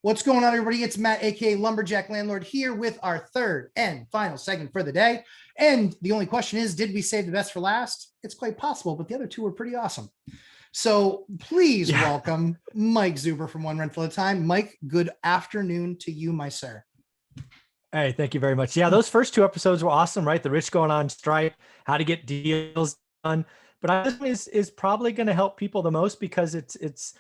What's going on, everybody? It's Matt, aka Lumberjack Landlord, here with our third and final segment for the day. And the only question is, did we save the best for last? It's quite possible, but the other two were pretty awesome. So please welcome Mike Zuber from One Rental at a Time. Mike, good afternoon to you, my sir. Hey, thank you very much. Yeah, those first two episodes were awesome, right? The rich going on strike, how to get deals done. But this one is probably going to help people the most because it's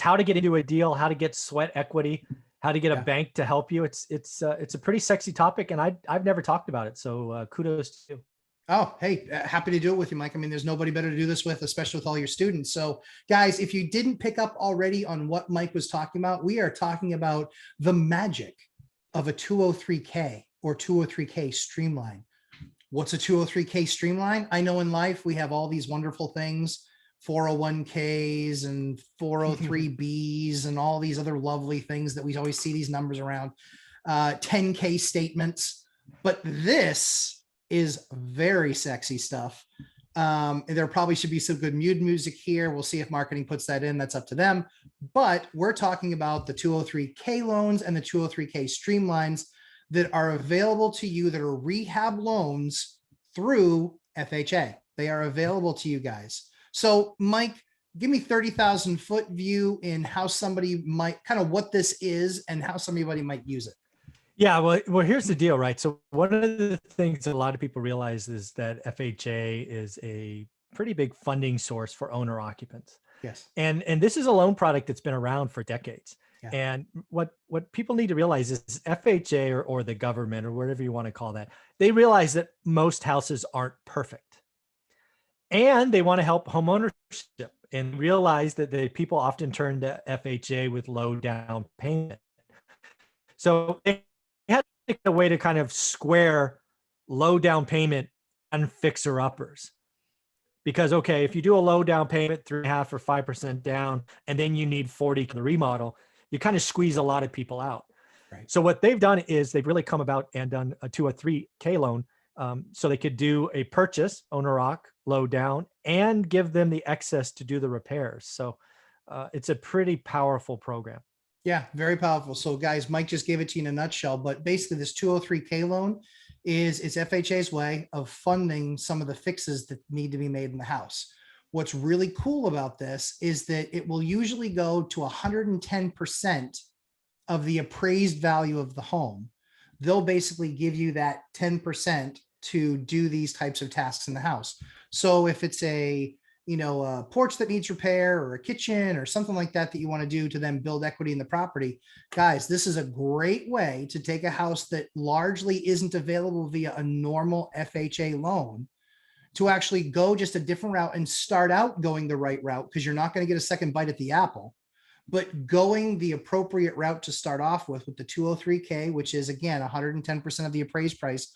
how to get into a deal, how to get sweat equity, how to get a bank to help you. It's a pretty sexy topic, and I've never talked about it. So kudos to you. Oh, hey, happy to do it with you, Mike. I mean, there's nobody better to do this with, especially with all your students. So guys, if you didn't pick up already on what Mike was talking about, we are talking about the magic of a 203K or 203K streamline. What's a 203K streamline? I know in life we have all these wonderful things, 401Ks and 403Bs and all these other lovely things that we always see these numbers around, 10K statements. But this is very sexy stuff. There probably should be some good mood music here. We'll see if marketing puts that in. That's up to them. But we're talking about the 203K loans and the 203K streamlines that are available to you that are rehab loans through FHA. They are available to you guys. So Mike, give me 30,000 foot view in how somebody might, kind of what this is and how somebody might use it. Yeah, well, here's the deal, right? So one of the things a lot of people realize is that FHA is a pretty big funding source for owner occupants. Yes. And this is a loan product that's been around for decades. Yeah. And what people need to realize is FHA or the government or whatever you want to call that, they realize that most houses aren't perfect. And they want to help homeownership and realize that the people often turn to FHA with low down payment. So they had to take a way to kind of square low down payment and fixer uppers. Because, okay, if you do a low down payment, 3.5 or 5% down, and then you need 40 to remodel, you kind of squeeze a lot of people out. Right. So what they've done is they've really come about and done a 203K loan. So they could do a purchase, owner occ, low down, and give them the excess to do the repairs. So it's a pretty powerful program. Yeah, very powerful. So guys, Mike just gave it to you in a nutshell, but basically this 203K loan is FHA's way of funding some of the fixes that need to be made in the house. What's really cool about this is that it will usually go to 110% of the appraised value of the home. They'll basically give you that 10% to do these types of tasks in the house. So if it's a porch that needs repair or a kitchen or something like that you want to do to then build equity in the property, guys, this is a great way to take a house that largely isn't available via a normal FHA loan to actually go just a different route and start out going the right route, because you're not going to get a second bite at the apple, but going the appropriate route to start off with the 203K, which is again 110% of the appraised price,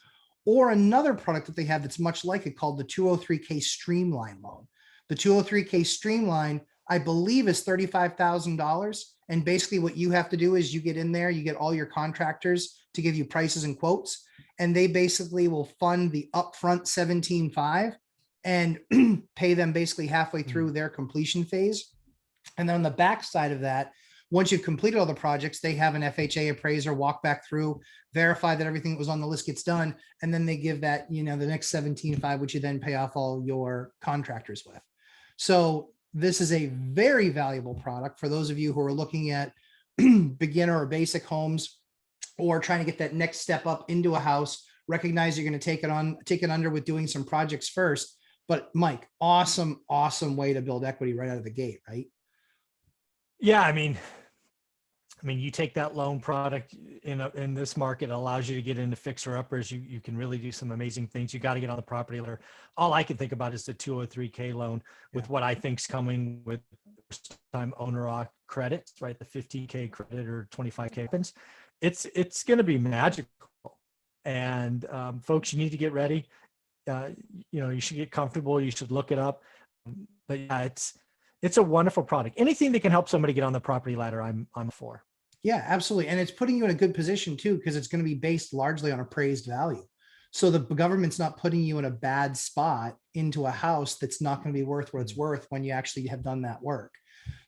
or another product that they have that's much like it called the 203K streamline loan. The 203K streamline, I believe, is $35,000. And basically what you have to do is you get in there, you get all your contractors to give you prices and quotes, and they basically will fund the upfront 17.5 and pay them basically halfway through their completion phase. And then on the back side of that, once you've completed all the projects, they have an FHA appraiser walk back through, verify that everything that was on the list gets done, and then they give that, the next 17.5, which you then pay off all your contractors with. So this is a very valuable product for those of you who are looking at beginner or basic homes, or trying to get that next step up into a house. Recognize you're going to take it under with doing some projects first. But Mike, awesome way to build equity right out of the gate, right? Yeah, I mean, you take that loan product in this market, it allows you to get into fixer uppers. You can really do some amazing things. You got to get on the property ladder. All I can think about is the 203K loan with what I think's coming with first time owner occ credits, right? The 50K credit or 25K happens. It's going to be magical. And folks, you need to get ready. You should get comfortable. You should look it up. But yeah, it's a wonderful product. Anything that can help somebody get on the property ladder, I'm for. Yeah, absolutely. And it's putting you in a good position too, because it's going to be based largely on appraised value. So the government's not putting you in a bad spot into a house that's not going to be worth what it's worth when you actually have done that work.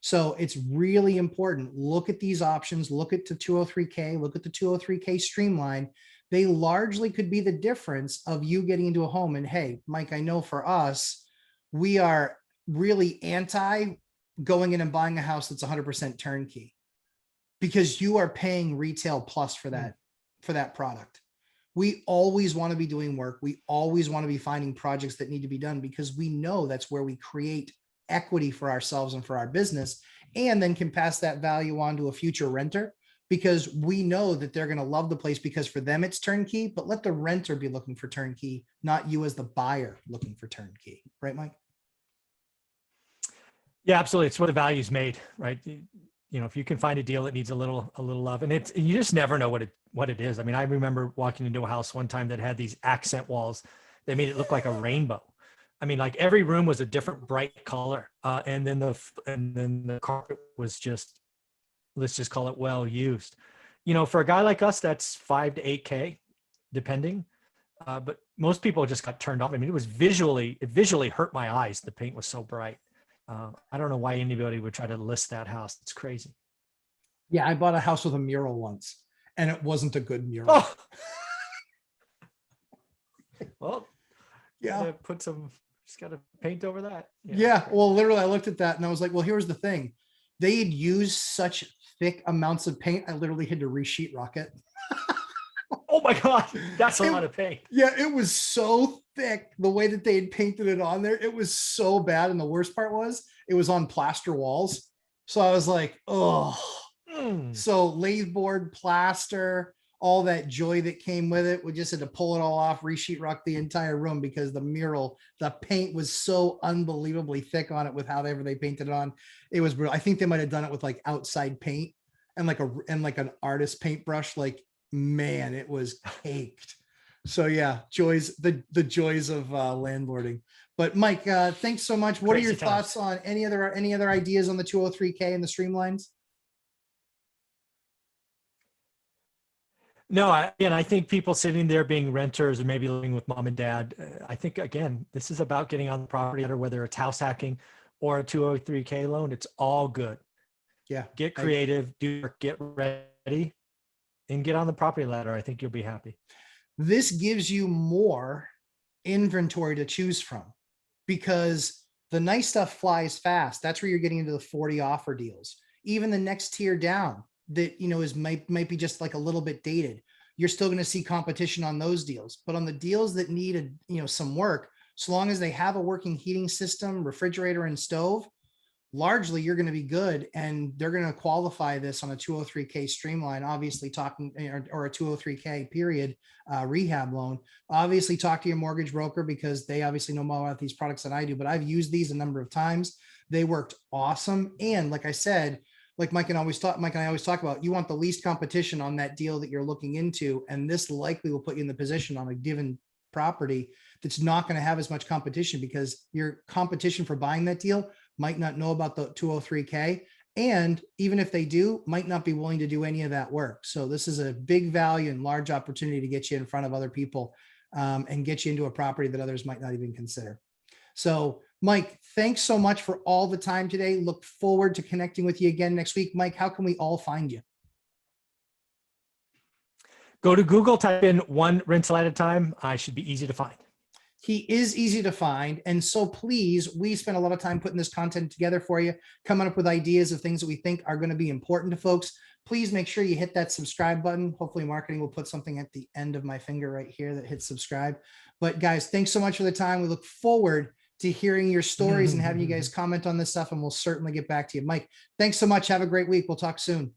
So it's really important. Look at these options, look at the 203K, look at the 203K streamline. They largely could be the difference of you getting into a home. And hey, Mike, I know for us, we are really anti going in and buying a house that's 100% turnkey, because you are paying retail plus for that product. We always want to be doing work. We always want to be finding projects that need to be done, because we know that's where we create equity for ourselves and for our business, and then can pass that value on to a future renter, because we know that they're going to love the place, because for them it's turnkey. But let the renter be looking for turnkey, not you as the buyer looking for turnkey. Right, Mike? Yeah, absolutely. It's where the value's made, right? You know, if you can find a deal that needs a little love, and you just never know what it is. I mean, I remember walking into a house one time that had these accent walls that made it look like a rainbow. I mean, like every room was a different bright color, and then the carpet was just, let's just call it well used. You know, for a guy like us, that's 5 to 8K, depending. But most people just got turned off. I mean, it visually hurt my eyes. The paint was so bright. I don't know why anybody would try to list that house. It's crazy. Yeah, I bought a house with a mural once, and it wasn't a good mural. Oh, well, Yeah. Just got to paint over that. Yeah. Well, literally, I looked at that and I was like, well, here's the thing. They had used such thick amounts of paint. I literally had to re-sheet rock it. Oh my God. That's a lot of paint. Yeah. It was so thick. The way that they had painted it on there, it was so bad. And the worst part was it was on plaster walls. So I was like, oh, So lathe board, plaster, all that joy that came with it. We just had to pull it all off, re-sheet rock the entire room, because the mural, the paint was so unbelievably thick on it with however they painted it on. It was brutal. I think they might have done it with like outside paint and like an artist paintbrush. Like, man, it was caked. So yeah, the joys of landlording. But Mike, thanks so much. What are your thoughts on any other ideas on the 203K and the streamlines? No, I think people sitting there being renters or maybe living with mom and dad, I think, again, this is about getting on the property ladder, whether it's house hacking or a 203K loan. It's all good. Yeah. Get creative, get ready, and get on the property ladder. I think you'll be happy. This gives you more inventory to choose from, because the nice stuff flies fast. That's where you're getting into the 40 offer deals. Even the next tier down that, you know, might be just like a little bit dated. You're still going to see competition on those deals, but on the deals that need some work, so long as they have a working heating system, refrigerator, and stove, largely you're going to be good, and they're going to qualify this on a 203K streamline, obviously talking, or a 203K period rehab loan. Obviously talk to your mortgage broker, because they obviously know more about these products than I do, but I've used these a number of times. They worked awesome. And like I said, like Mike and I always talk about, you want the least competition on that deal that you're looking into. And this likely will put you in the position on a given property that's not going to have as much competition, because your competition for buying that deal might not know about the 203K. And even if they do, might not be willing to do any of that work. So this is a big value and large opportunity to get you in front of other people and get you into a property that others might not even consider. So Mike, thanks so much for all the time today. Look forward to connecting with you again next week. Mike, how can we all find you? Go to Google, type in One Rental at a Time. I should be easy to find. He is easy to find. And so please, we spend a lot of time putting this content together for you, coming up with ideas of things that we think are going to be important to folks. Please make sure you hit that subscribe button. Hopefully marketing will put something at the end of my finger right here that hits subscribe. But guys, thanks so much for the time. We look forward to hearing your stories and having you guys comment on this stuff, and we'll certainly get back to you. Mike, thanks so much. Have a great week. We'll talk soon.